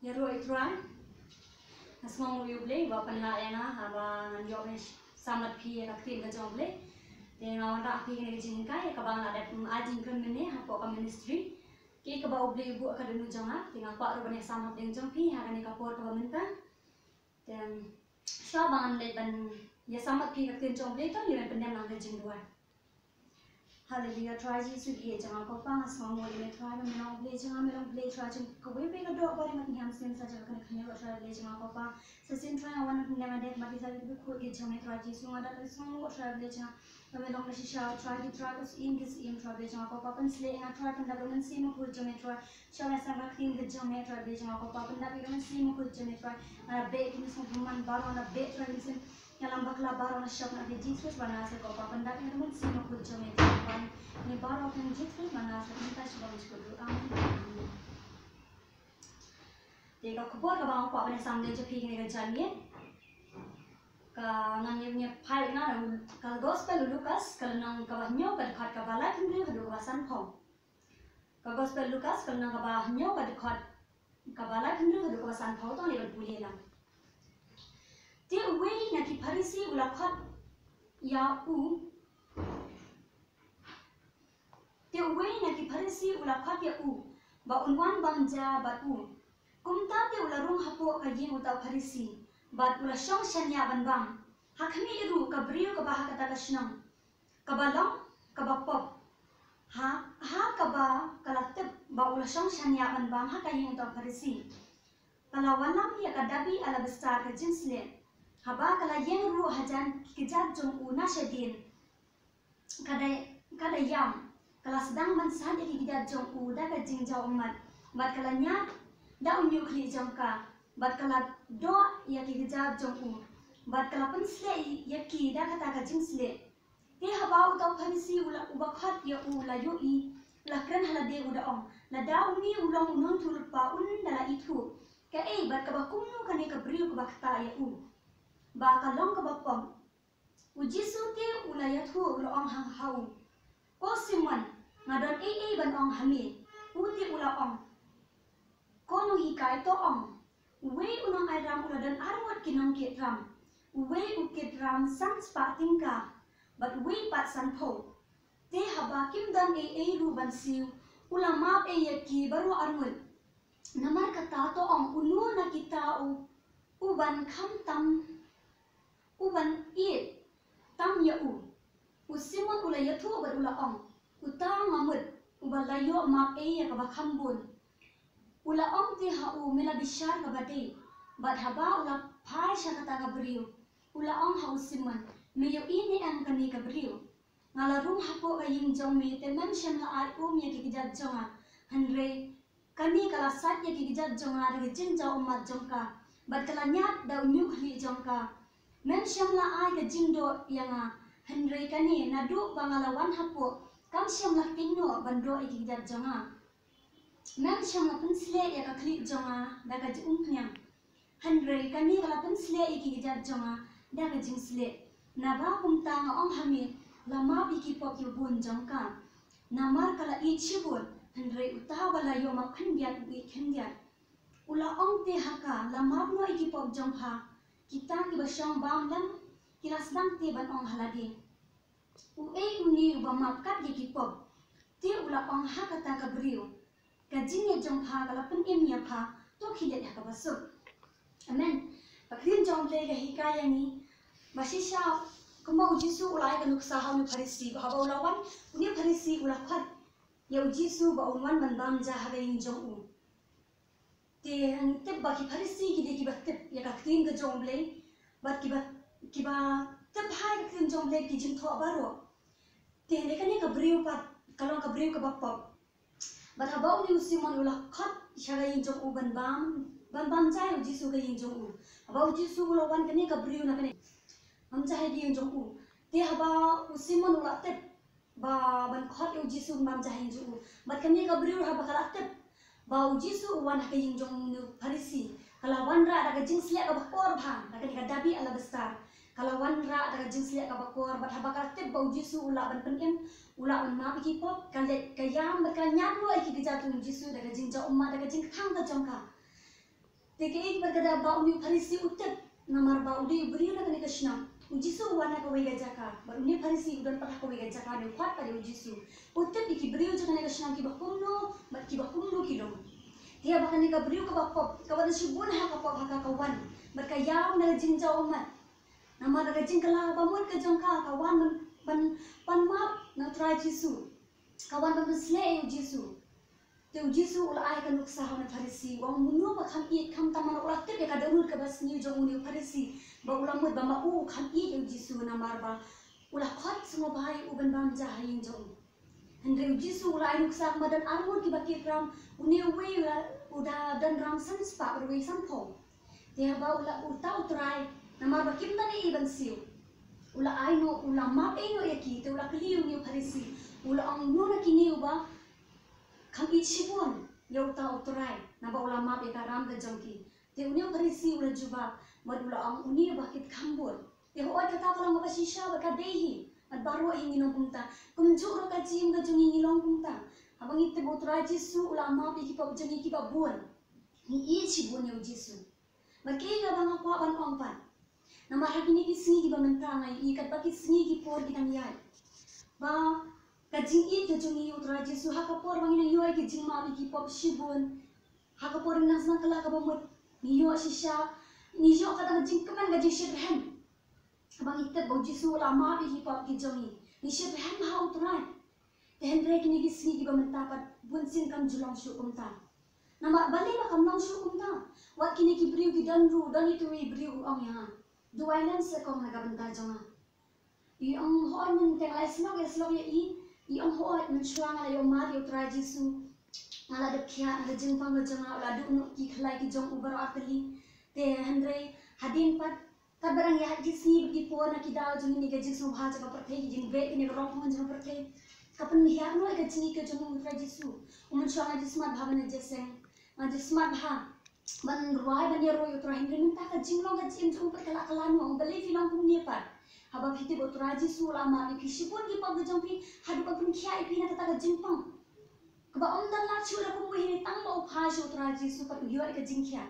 ya ro itran asmong yuble ba panla yana haba ngan yobe samat phi ka tin ka joble te ngawan ra phi ne jingka ya ka bang ada ajing kan mene hapo ka ministry ki ka ba uble ibu ka denu jonga te ngapa ro bane samat deng jong phi ha ne ka por ka minta dan shaban le ban ya samat phi ka tin joble to ni ban pendam nang jing duan Hallelujah, try Jesus ye jangan kau pangas mau mulai me try me mau beli jangan me mau beli try jangan kau boleh beli kedua bari mat nyam sen saja kena kena kau try beli jangan kau pang sesin try awan nak nyam ada mati saja tu kau ye jangan me try Jesus ada tu semua kau try beli jangan kami long nasi show try kau kis in try beli jangan kau pang sele ingat try pun dah belum sih mau kau jangan try show yang sangat clean ke jangan me try beli jangan kau pang dah belum sih mau kau jangan try ada bed ini semua buman baru ada bed try ni sen yang lambat lah baru nak shop nak di Jesus mana saya kau pang dah belum sih mau kau jangan try ni baru akan Jesus mana kita sudah bersyukur amin. Jadi kalau kubur kalau bang kuat pada sambil jepi ni kerja ni, kalau nangnya file na kalau gospel Lukas kalau nang kabahnya pada kat kabala kini kalau kawasan pom. Kalau gospel Lukas kalau nang kabahnya pada kat kabala kini kalau kawasan pom tu ni berboleh lah. Dia away nak Farisi ulakat ya Dia away nak Farisi ulakat ya ba unwan bangja ba kumta te ularung hapo kajing utau Farisi bat ula syong shanya banbang hakmi iru kabriu ka baha kata kasnang kabalong kabapop ha kaba kalatep ba ula syong shanya banbang hakaying utau Farisi kalawanam ya kadabi ala besar ka jinsle haba kala yeng ru hajan kijat jong una shadin kada yam kala sedang mansan iki kijat jong uda ka jingjau umat bat kala nyat da unyu kli jongka bat kala do ya ki gejab jongku bat kala pensle ya ki da kata ka jingsle te haba utau Farisi ula ubakhat ya ula yoi la kran hala de uda ong la da umi ulong unong tulpa un dala itu ka bat ka bakumnu kane ka briu ka bakta ya ba ka long ka bapom ujisu te ula ya thu ula ong hang hau ko simon ngadon ban ong hamil uti ula ong kono hikai to ong we unong ai ram ula dan arwat kinong ke ram we ukit ram sang spa tingka but we pat san po te haba kim dan ru ban siu ula map yaki baru arwat namar kata to ong unu na kita uban kham tam uban tam ya usimon ula yathu bar ula ong utang ngamut ubalayo map ya ka bakhambun ula ong ti hau mila bishar ka bade bat haba ula phai sha kata ka briu ula ong hau simon meyo ini ang kani ka briu ngala rum hapo ka ying jong me te men shem la ai ya ki kijat jonga hanre kani kala sat ya ki kijat jonga re jin jaw mat jongka bat kala nyat da unyu khli jongka men shem la ai ka jingdo yanga hanre kani nadu bangalawan hapo kam shem la kinno bando ki kijat jonga Mem shama pensle ya ka klik jonga daga ji umpnyang hanre kani kala pensle iki gijat jonga daga jingsle na ba kumta nga ong hamil lama biki pok yu bun jongka namar kala i chibun hanre utaha bala yo ma khandiat ui khandiat ula ong te haka lama no iki pok jongha kita ki basyong bam lam kila sedang te ban ong halade uni ba map kat ki pok te ula ong haka ta ka briu kajing ya jong pha kala pen im ya pha to khilet ha ka basu amen pakrin jong le ga hikaya ni basisha kuma ujisu ulai ka nuksa ha ni Farisi ba ba ulawan uni Farisi ula khat ya ujisu ba unwan man bam ja ha ga yin jong te an te ba ki Farisi ki de ki ba te ya ka krin ga jong le ba ki ba te bhai ka krin jong le ki jing tho ba ro te ne ka ni ka briu pa kalong ka briu ka ba pop But about you Simon ula kat shaga yin jong ban bam jai ujisu ga yin jong about jisu ula wan kane ka briu na kane bam jai gi yin jong te haba Simon ula te ba ban khat ujisu bam jai yin jong but kane ka briu haba kala te ba ujisu wan ka yin jong Farisi kala wan ra daga jingsle ka bakor bhang daga ka dabi ala besar kala wan ra daga jingsle ka bakor but haba kala te ba ujisu ula ban penem ula on ma biki pop kalet kayam bakal nyat no iki gejatun jisu daga jingja umma daga jing khang ka jongka Teke berkata bau ni Farisi utet namar bau di beri nak ni kesna. Ujisu wana kau wega jaka. Baru ni Farisi udan patah kau wega jaka ni kuat pada ujisu. Utet iki beri ujian ni kesna ki bakumno, mat ki bakumno kilo. Dia bahkan ni beri ke bapop, kawan subun hak bapop hak kawan. Berkayau nak jinjau umat. Nama nak jingkala bamut ke jongka kawan pan map nak try Jisu. Kawan ban slay Jisu. Te Jisu ula ai kan nuksa na Farisi. Wang munu ba kham i kham taman ula te ka darut ka bas ni jong uni Farisi. Ba ula mut ba ma u kham i Jisu na marba. Ula khat semua bahai u ban bam jahin jong. Hendre Jisu ula ai nuksa madan armur ki bakit ram uni we uda dan ram san spa urwe sampo. Te ba ula utau try nama bakim tani iban siu. Ula aino ula map aino yaki te ula kliu ni Farisi. Ula ang nuna kini uba kam ichibun ya uta uturai naba ula map eka ram da jongki. Te uni Farisi ula juba mad ula ang uni bakit kambur. Te ho kata kalau ngapa shisha baka dehi mad baru hingi nong punta. Kumjuro ka jim ka jongi ngilong punta. Abang ite boturai Jisu ula map iki pop jongi ki babun. Ni ichibun ya Jisu. Makai ka bang apa ban ongpan. Nama hari ini kisni ki bamentra ngai ikat baki kisni ki por kita niyai. Ba kajing i kajungi utra Jisu hakapor bangina yoi ki jingma ki pop shibun. Hakapor nas na kala ka bamut niyo shisha niyo kata kajing keman kajing shirhan. Bang ikat bau Jisu lama ki pop ki jongi. Ni shirhan ha utra. Tehendre kini kisni ki bamentra pat bunsin kam julong shu umta. Nama balik ba kam long shu umta. Wat kini ki briu ki danru dan itu briu ong yang. Dua ilan sekong naga bentar jonga. Iong hoan men tengai slog ya iong hoan men shuang ala yo mar yo tra Jisu. Ngala de kia ngala jengpang lo jonga ala du nu ki khlai ki jong ubar atli. Te Andre hadin pat barang ya Jisi bagi po na ki daw jong ni ga Jisu bha jaga perthe ki jing ve ni rong pon jong perthe. Kapan hiar no ga jingi ke jong utra Jisu. Umun shuang Jisu mat bha ban jeseng. Jisu mat bha ban ruai ban yero yo tra hindre minta ka jinglong ga jing jong per kala kala no beli filang pun ni pat. Habang kita botura Jisu lama ni kisipun di pag jompi hadu pag pun kia ipi na kata jingpang. Kaba dan la chura pun wihini tang mau phasho tra Jisu pat yo ka jingkia.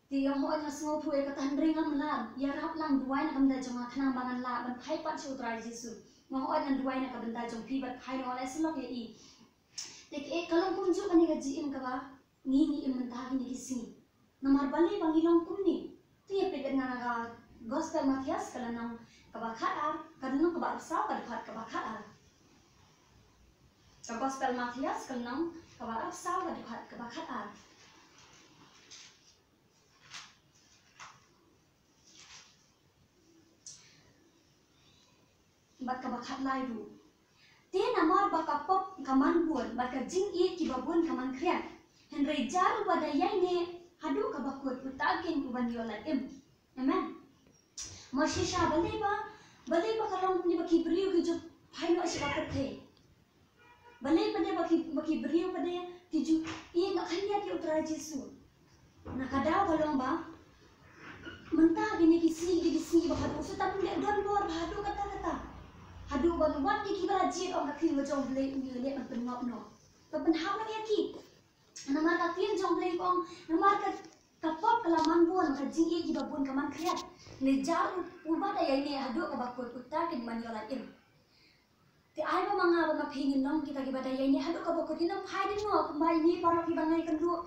Ti yang ho na smo pu ka tan ringam la ya rap lang duai na kamda jonga khana bangan la ban phai pat chu tra Jisu. Ngo ho na duai na ka benda jompi bat phai no la slok ye i. Tek kalong pun ju kan ka jim ka ba ni im mentah ni kisi. Nomor bali bang ilong pun ni. Tu ye pe na ga Gospel Matias kalau nang kebakaran, kalau nang kebaksa berkat kebakaran. Gospel Matias kalau nang kebaksa berkat kebakaran. Bat kebakat laidu. Dia nama bakapop kaman buan, baka jing i kibabun kaman krian. Henry jaru pada yaine hadu kabakut utagin uban yolat im. Amen. Mashisha balik ba kalau ni baki beriu ki jo paino asba kathe balik pada baki beriu pada ki jo i nak khanya ki utra Jisu na kadau kalau ba mentah gini kisi ba hadu sutam le don bor hadu kata hadu ban wan ki baraji ong ka kin jong blei ni le an penop no pen hau na ki nama ka tin jong blei ong nama ka kapop kalaman buan ka jingi ki babun kaman kriat ni jaru ubah daya ini hadu ka bakut uta kin manyola im ti ai ba manga ba phingin long kita ki badaya ini hadu ka bakut inam phai din no kumbai ni paro ki bangai kendu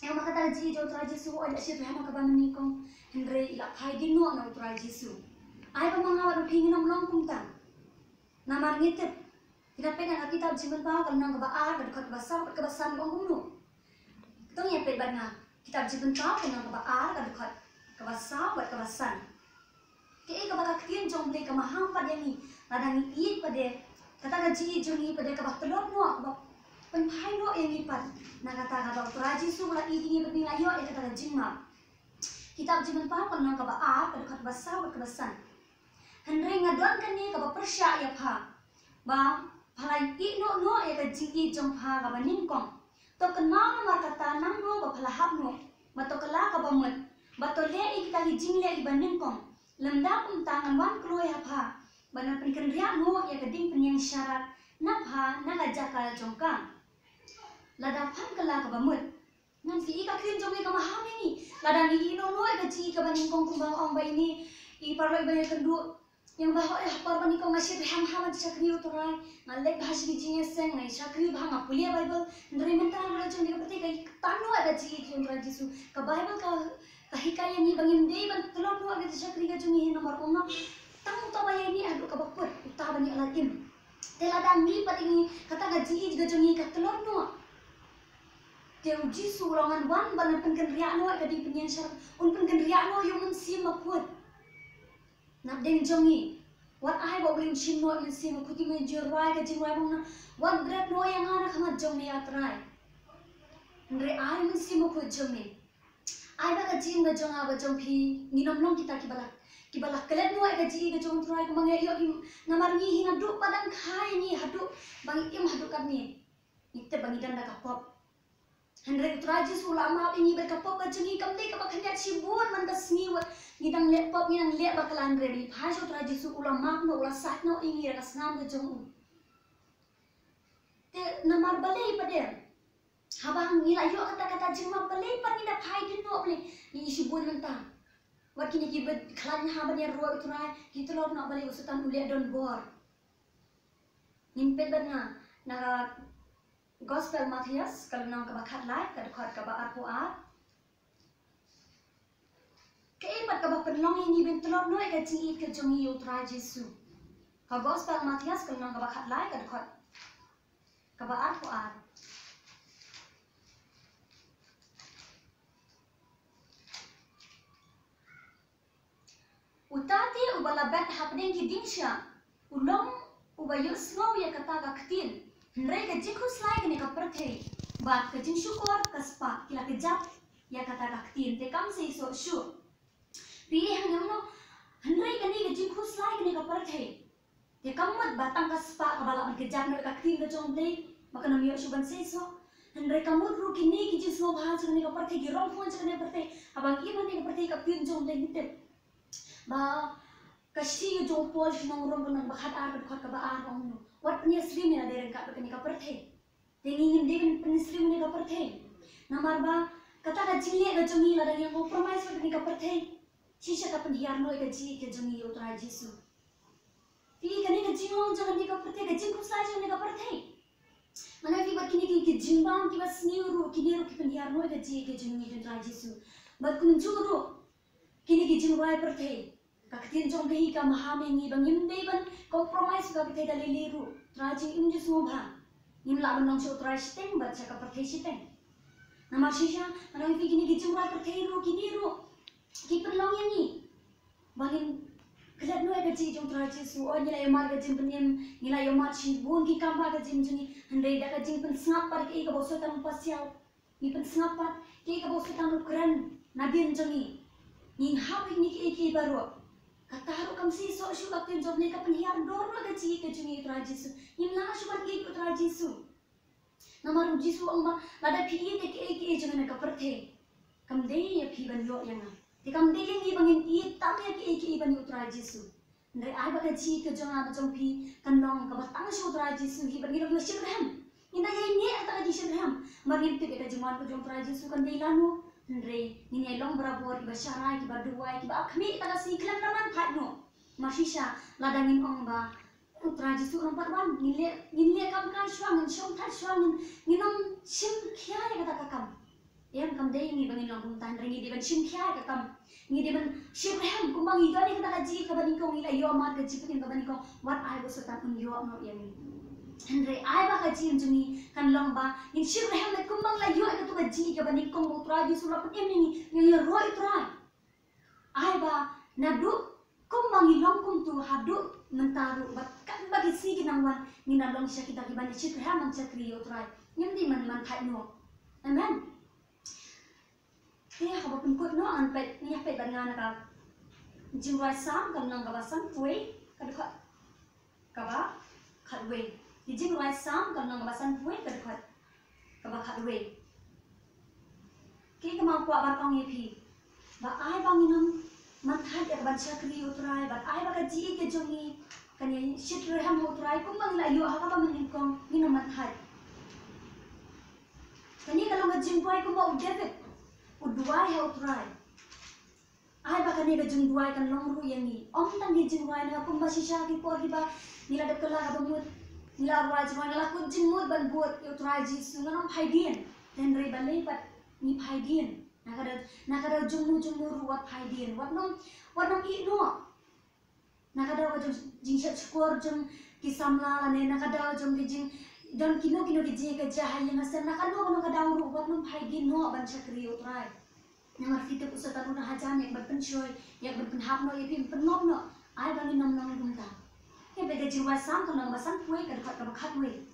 yang makata ji jo tra Jisu o ada sir hama ka ban ni kong hendre ila phai din no na tra Jisu ai ba manga ba phingin nam long kumta namar ngitep kita pegang kitab jimen ba kan nang ba ar ka ka basam ka basam kong gumnu tong ya pe bana kitab jimen ba kan nang ba ar ka kabasa buat kabasan. Kaya kabaka kien jong blei kamaham pada ni, ladang i pada kata gaji jongi pada kabak telur no, kabak penpai no yang ipat. Na kata kabak turaji su la i dini berping ayo yang kata gaji ma. Kitab jiman pa kan nang kabak a pada kat basa buat kabasan. Henry ngadon kan ni kabak persya ya pa. Ba palai i no ya gaji i jong pa kabak ningkong. To kenal nomor kata nang no ba palahap no. Matokala kabak mut. Batole kita hijing le ibanding kong lemda pun tangan wan kloy apa bana penken ria no ya keding penyang syarat napha nagajaka jongka lada phan kala ka bamut nan fi ka khin jong ka maham ni Ladang ini no gaji ka baning kong kumbang ong ba ini I parlo iba kendu yang bahwa par baning kong ngasih ham sakri uturai ngalek bahas gijinya seng nai sakri bah ngapulia Bible ndri mental ra jong diga pati kai tanu gaji ki uturai Yesu ka Bible ka hikayat ni bangin dei ban telon no gaji sakri ga jong nomor ono tang utama ini adu ka bakut utama ni alatim teladang ni pating kata gaji ga jong ka telon no Teu Jisu ulangan wan ban penken riakno ka di penyensyar penken riakno yung mensi makut nak deng jongi wat ai bo bling chin no mensi makuti men jorai ka jingrai mong wan bread no yang ana kama jongi atrai ndre ai mensi makut jongi ai ba ka jing ga jonga ba jongpi nginom long kita ki balak kelet no ka ji ga jong trai ka mangai yo namar ni hina du padang khai ni hadu bang im hadu kan ni itte bang idan da kapop Henry Trajis ulama ini berkapok kejengi kamde kapak hendak sibun man kasniwa ngidang laptop ngidang lep bakalan ready pasyo Trajis ulama no ulah sat no ini rakas nam kejong te namar balai pada habang nila yo kata-kata jengma balai pan nida pai din no ble ini sibun mentah wat kini kibet klan haban ya ro itrai kita lo nak balai usutan ulia don bor nimpet bana na Gospel Matthias kalau nang kabakat live kadukhat kaba arpuat keipat kaba penlong ini bentelot noi ka jingi ke jongi utra Jesu ka Gospel Matthias kalau nang kabakat live kadukhat kaba arpuat utati ubala bet happening ki dinsya ulong ubayus no ya kata ka ktin Henry ka jingku slide ni ka perthei bat ka jing syukur ka spa kila ke jap ya kata ka ktin te kam se so shu pi hang no Henry ka ni ka jingku slide ni ka perthei te kamut batang ka spa ka bala ke jap no ka ktin ka jong blei maka nam yo shu ban se so Henry kamut ru kini ki jing so bahas ni ka perthei gi rong phone ni perthei abang i man ni ka perthei ka pin jong blei hitet ba kasi jong pol nang rong nang bahat ar ka ba ar ong no wat penyesri mina dereng ka bekani ka perthe tengingin deben penyesri mina ka perthe namar ba kata ka jingle ka jongi la yang compromise bekani ka perthe shisha ka penhiar no ka ji ke jongi utra Jesu pi kani ka jingong jangan ka perthe ka jingku sa jongi ka perthe mana fi bakini ki jingbang ki basniru ki niru ki penhiar no ka ji ke jongi utra Jesu bat kunjuru kini ki jingrai perthe Kaktin jong behi ka mahamengi bangim deben compromise ka kita daliliru trajing imju smobha nim la banong so trashting baca ka perthei siteng namar shisha anang fi kini gijum ra perthei ru kiniru ki perlong yani bangin kelat no ka ji jong traji su o nila yamar ka jim penyem nila yamar chi bun ki kamba ka jim juni handai da ka jim pen snap par ki ka boso tam pasiao ni pen snap par ki ka boso tam kran nadin jongi ning hawi ni ki baro Kataru kam si so shu kapten job ne ka penhiar dor no gaji ke jungi utra Jesu nim la shu ban ki utra Jesu namaru Jesu ongba lada phi te ke jangan ka perthe kam dei ya phi ban yo yang te kam dei ni bangin I tam ya ke ban utra Jesu ndai ai ba gaji ke jonga ba jong phi kan nong ka batang shu utra Jesu hi ban ni lo Abraham inda ye ni ata gaji Abraham marin te ka jaman ko jong utra Jesu kan dei lanu Andre ini long berabur kiba syarai kiba duai kiba akmi taga si klan raman patno masisha ladangin ong ba utra Jesu orang parwan nile kam kan shwangen shong tat shwangen nginom sim khia ya kata kakam em kam dei ni bangin long tan ringi di ban sim khia kakam ni di ban Abraham kumbang iga ni kata kaji ka baning kong ila yo mar kaji putin ka baning kong what I was tan un yo no yami Andre ai ba kaji jumi kan long ba in Abraham le kumbang la yo ka tu kaji ka baning kong utra Jesu la putin ni yo ro itra ai ba nadu kumbang ilong kum tu hadu mentaru bat kan bagi si ginangwan ni na long siya kita ki baning Abraham ang chakri utra nyam di man phat no amen Kaya habang pungkot no ang pet niya pet banana ka jingwai sam kam nang kabasan puwe kadukhat kaba khatwe di jingwai sam kam nang kabasan puwe kadukhat kaba khatwe kaya kamang kwa ban ong yepi ba ai banginam mathat er ban chakri utrai ba ai ba ka ji ke jongi kanya shitr ham utrai kum bang la yo ha ka manin kong ginam mathat kanya kalau ngajingwai kum ba David uduai ha utrai ai bakal ni gajung duai kan long ru yang ni om tan di jung duai na pun masih syaki por di ba nila de kala ha bamut nila raj ma nila ku jimut ban buat utrai ji sungan phaidien dan re balai pat ni phaidien nakada jung ru wat phaidien wat nom I no nakada ko jing shat skor jung kisamla la ne nakada jung jing dan kino ki jing ka jahai yang asan nakada ru wat nom phaidien no ban chakri utrai Nangar kita pusat taruna hajan yang berpencoy, yang berpenhap no, yang penop no, ay bagi nom gumta. Yang bega jiwa sam tu nang basan kue kadang bakat kue.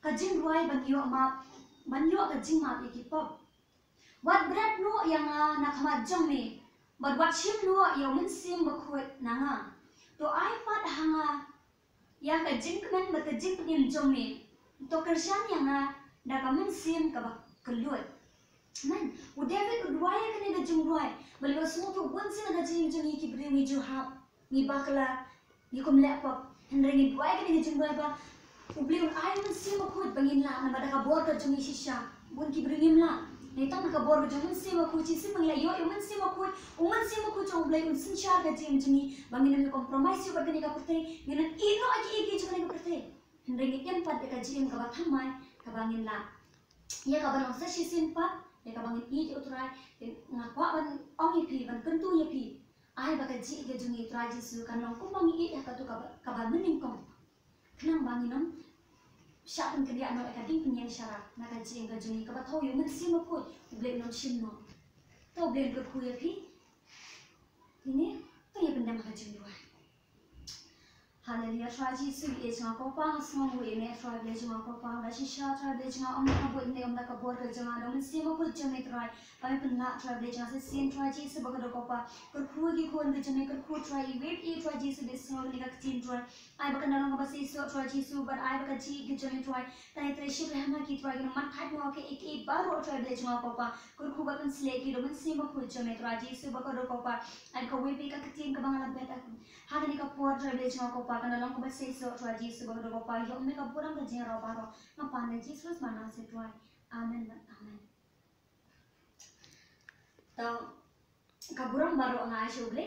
Kajing ruai banyo kajing map ikipop. Wat berat no yang nak majong ni, wat sim no yang mensim berkuat nanga. To ay pat hanga yang kajing kemen berkajing penim jong ni. To kerjaan yang nak mensim kabak keluar. Man, David udwaya kan ida jungwai. Baliwa semua tu bukan sih ada jing iki beri ni juhap, ni bakla, ni kum laptop. Hendra ni udwaya kan ida jungwai ba. Ubli un ay man sih makut bangin la, nama dah kabor ka jungi shisha. Bun ki beri ni la. Neta nak kabor ka jungi sih makut cisi pangla yo man sih makut cuma ubli un sinchar ka jungi bangin ni kompromis yo berkini ka pertai. Ngan ino iki jungi ka pertai. Hendra ni empat ka jing ka bathamai ka bangin la. Ya ka balong sa shisin pat. Dia kabangin I utrai, ngakwa ban ong ipi ban pentu ipi. Ai bakal ji ke jungi utrai jisu kan long kumbangi I katu kaban meningkong. Kenang banginom syak pun kerja no ekading penyang syarat. Nak ji ke jungi kabat tahu yo men sim makut ublek non sim no. Tahu ublek ke ku ipi. Ini tu ya benda maka jungi wa. Haleluya try jisu I jang ko pang semua we ne try beli jang ko pang dah shisha try beli jang om nak buat ne om nak buat ke jang ada mesti mau pun jang try kami pernah try beli jang sesin try jisu bagai ko pa kerku gi ko ne jang kerku try wait try jisu besok ni ka kecil try ai bagai dalam apa sih so try jisu but ai bagai ji ke jang try tanya tersiap lama ki try ke mat khat mau ke ik baru try beli jang ko pa kerku bagai seleki do mesti mau pun jang try jisu bagai ko pa ai ko we ka kecil ke bangalan beta hari ni ka por try beli jang ko pa kan dalam kubah sesuatu try jisu bagai ko pa yo me ka pulang ke jang ro baro ngapan jisus mana se try amen amen tau kaburang baru ngai shuble